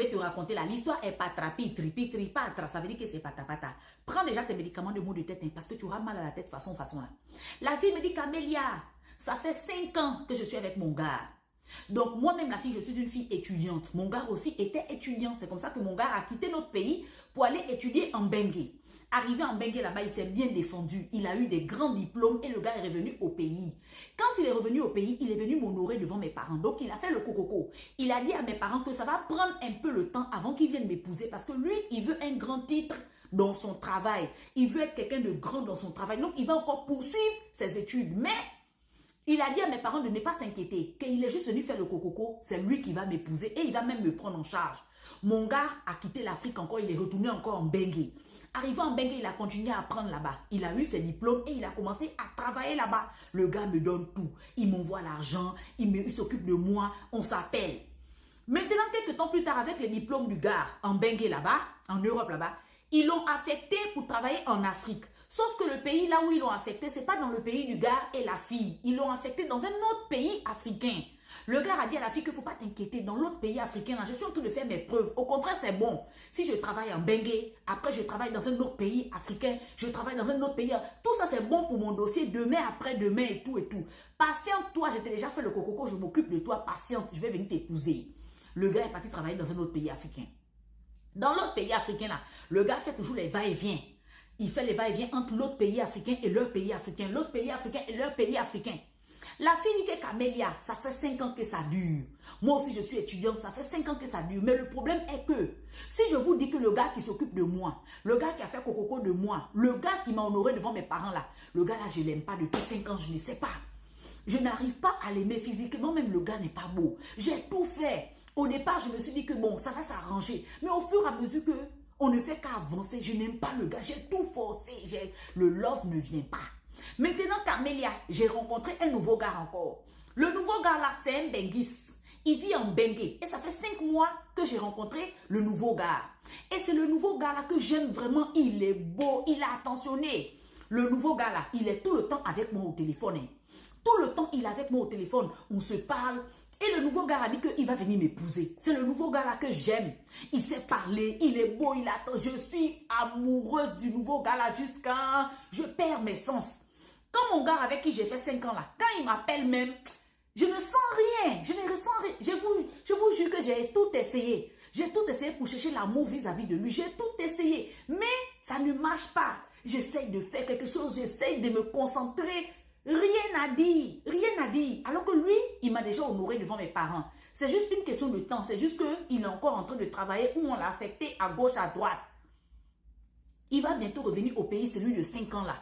vais te raconter là. L'histoire est patrapi, tripi, tripatra. Ça veut dire que c'est patapata. Prends déjà tes médicaments de maux de tête, hein, parce que tu auras mal à la tête façon là. La fille me dit, Camélia, ça fait 5 ans que je suis avec mon gars. Donc moi-même la fille, je suis une fille étudiante. Mon gars aussi était étudiant. C'est comme ça que mon gars a quitté notre pays pour aller étudier en Bengué. Arrivé en Bengué là-bas, il s'est bien défendu. Il a eu des grands diplômes et le gars est revenu au pays. Quand il est revenu au pays, il est venu m'honorer devant mes parents. Donc il a fait le cococo. Il a dit à mes parents que ça va prendre un peu le temps avant qu'il vienne m'épouser parce que lui, il veut un grand titre dans son travail. Il veut être quelqu'un de grand dans son travail. Donc il va encore poursuivre ses études. Mais il a dit à mes parents de ne pas s'inquiéter, qu'il est juste venu faire le cococo, c'est lui qui va m'épouser et il va même me prendre en charge. Mon gars a quitté l'Afrique encore, il est retourné encore en Bengué. Arrivé en Bengué, il a continué à apprendre là-bas. Il a eu ses diplômes et il a commencé à travailler là-bas. Le gars me donne tout. Il m'envoie l'argent, il s'occupe de moi, on s'appelle. Maintenant, quelques temps plus tard, avec les diplômes du gars en Bengué là-bas, en Europe là-bas, ils l'ont affecté pour travailler en Afrique. Sauf que le pays là où ils l'ont affecté, ce n'est pas dans le pays du gars et la fille. Ils l'ont affecté dans un autre pays africain. Le gars a dit à la fille qu'il ne faut pas t'inquiéter. Dans l'autre pays africain, là, je suis en train de faire mes preuves. Au contraire, c'est bon. Si je travaille en Bengué, après je travaille dans un autre pays africain, je travaille dans un autre pays. Tout ça, c'est bon pour mon dossier demain, après-demain et tout et tout. Patiente-toi, j'ai déjà fait le cococo, je m'occupe de toi. Patiente, je vais venir t'épouser. Le gars est parti travailler dans un autre pays africain. Dans l'autre pays africain, là, le gars fait toujours les va-et-vient. Il fait les va-et-vient entre l'autre pays africain et leur pays africain. L'autre pays africain et leur pays africain. La fille dit que Camélia, ça fait 5 ans que ça dure. Moi aussi, je suis étudiante, ça fait 5 ans que ça dure. Mais le problème est que, si je vous dis que le gars qui s'occupe de moi, le gars qui a fait cococo de moi, le gars qui m'a honoré devant mes parents là, le gars là, je ne l'aime pas depuis 5 ans, je ne sais pas. Je n'arrive pas à l'aimer physiquement, même le gars n'est pas beau. J'ai tout fait. Au départ, je me suis dit que bon, ça va s'arranger. Mais au fur et à mesure que on ne fait qu'avancer, je n'aime pas le gars, j'ai tout forcé, le love ne vient pas. Maintenant, Camélia, j'ai rencontré un nouveau gars encore. Le nouveau gars là, c'est un Benguis. Il vit en Bengué. Et ça fait 5 mois que j'ai rencontré le nouveau gars. Et c'est le nouveau gars là que j'aime vraiment. Il est beau, il est attentionné. Le nouveau gars là, il est tout le temps avec moi au téléphone. Tout le temps, il est avec moi au téléphone. On se parle. Et le nouveau gars a dit qu'il va venir m'épouser. C'est le nouveau gars là que j'aime. Il sait parler, il est beau, il attend. Je suis amoureuse du nouveau gars là jusqu'à... Je perds mes sens. Quand mon gars avec qui j'ai fait 5 ans là, quand il m'appelle même, je ne sens rien. Je ne ressens rien. Je vous jure que j'ai tout essayé. J'ai tout essayé pour chercher l'amour vis-à-vis de lui. J'ai tout essayé. Mais ça ne marche pas. J'essaye de faire quelque chose. J'essaye de me concentrer. Rien à dire, rien à dire. Alors que lui, il m'a déjà honoré devant mes parents. C'est juste une question de temps. C'est juste qu'il est encore en train de travailler où on l'a affecté à gauche, à droite. Il va bientôt revenir au pays, celui de 5 ans là.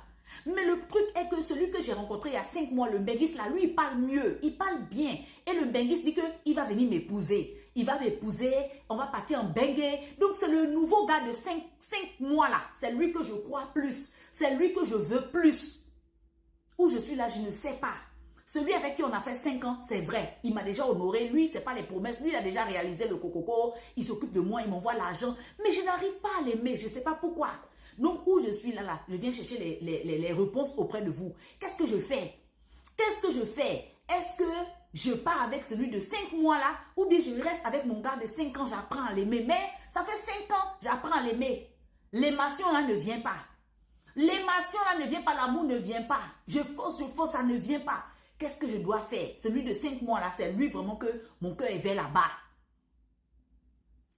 Mais le truc est que celui que j'ai rencontré il y a 5 mois, le Benguis là, lui, il parle mieux, il parle bien. Et le Benguis dit qu'il va venir m'épouser. Il va m'épouser, on va partir en Bengué. Donc c'est le nouveau gars de 5 mois là. C'est lui que je crois plus. C'est lui que je veux plus. Où je suis là, je ne sais pas. Celui avec qui on a fait 5 ans, c'est vrai. Il m'a déjà honoré. Lui, ce n'est pas les promesses. Lui, il a déjà réalisé le cococo. Il s'occupe de moi, il m'envoie l'argent. Mais je n'arrive pas à l'aimer. Je ne sais pas pourquoi. Donc, où je suis là, je viens chercher les réponses auprès de vous. Qu'est-ce que je fais? Qu'est-ce que je fais? Est-ce que je pars avec celui de 5 mois là? Ou bien je reste avec mon gars de 5 ans, j'apprends à l'aimer. Mais ça fait 5 ans, j'apprends à l'aimer. L'émotion là ne vient pas. L'émotion là ne vient pas, l'amour ne vient pas. Je force, ça ne vient pas. Qu'est-ce que je dois faire? Celui de 5 mois là, c'est lui vraiment que mon cœur est vers là-bas.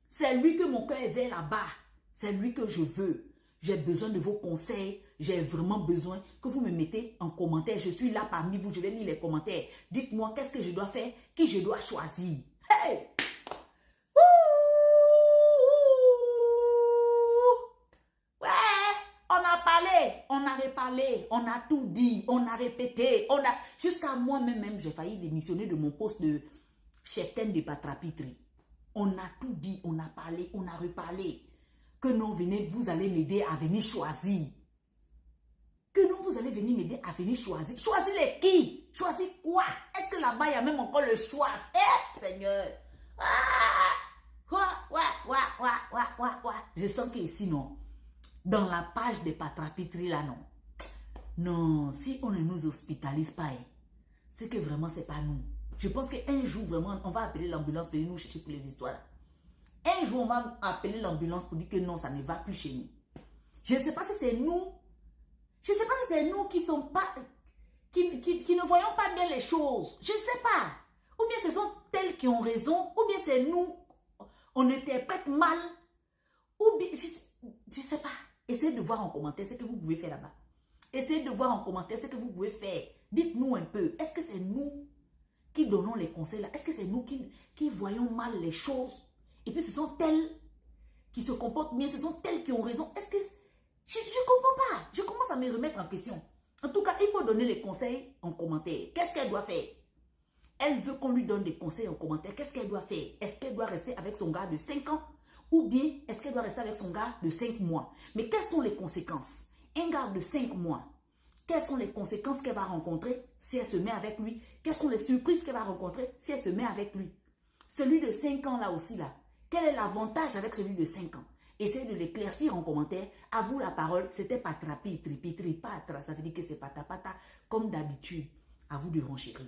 C'est lui que mon cœur est vers là-bas. C'est lui que je veux. J'ai besoin de vos conseils. J'ai vraiment besoin que vous me mettez en commentaire. Je suis là parmi vous, je vais lire les commentaires. Dites-moi qu'est-ce que je dois faire, qui je dois choisir. Hey! On a reparlé, on a tout dit, on a répété, jusqu'à moi-même, j'ai failli démissionner de mon poste de cheftaine de Patrapitri. On a tout dit, on a parlé, on a reparlé. Que non, venez, vous allez m'aider à venir choisir. Que non, vous allez venir m'aider à venir choisir. Choisir les qui? Choisir quoi? Est-ce que là-bas, il y a même encore le choix? Eh, Seigneur! Je sens qu'ici, non. Dans la page des Patrapitri, là, non. Non, si on ne nous hospitalise pas, c'est que vraiment, c'est pas nous. Je pense qu'un jour, vraiment, on va appeler l'ambulance pour nous chercher pour les histoires. Un jour, on va appeler l'ambulance pour dire que non, ça ne va plus chez nous. Je ne sais pas si c'est nous. Je ne sais pas si c'est nous qui sont pas... Qui ne voyons pas bien les choses. Je ne sais pas. Ou bien ce sont tels qui ont raison. Ou bien c'est nous. On interprète mal. Ou bien... Je ne sais pas. Essayez de voir en commentaire ce que vous pouvez faire là-bas. Essayez de voir en commentaire ce que vous pouvez faire. Dites-nous un peu. Est-ce que c'est nous qui donnons les conseils là? Est-ce que c'est nous qui voyons mal les choses? Et puis ce sont tels qui se comportent bien. Ce sont tels qui ont raison. Est-ce que... Je ne comprends pas. Je commence à me remettre en question. En tout cas, il faut donner les conseils en commentaire. Qu'est-ce qu'elle doit faire? Elle veut qu'on lui donne des conseils en commentaire. Qu'est-ce qu'elle doit faire? Est-ce qu'elle doit rester avec son gars de 5 ans? Ou bien, est-ce qu'elle doit rester avec son gars de 5 mois? Mais quelles sont les conséquences? Un gars de 5 mois, quelles sont les conséquences qu'elle va rencontrer si elle se met avec lui? Quelles sont les surprises qu'elle va rencontrer si elle se met avec lui? Celui de 5 ans là aussi là, quel est l'avantage avec celui de 5 ans? Essayez de l'éclaircir en commentaire. À vous la parole. C'était patrapi, tripi, tripatra. Ça veut dire que c'est patapata comme d'habitude. À vous de renchérir.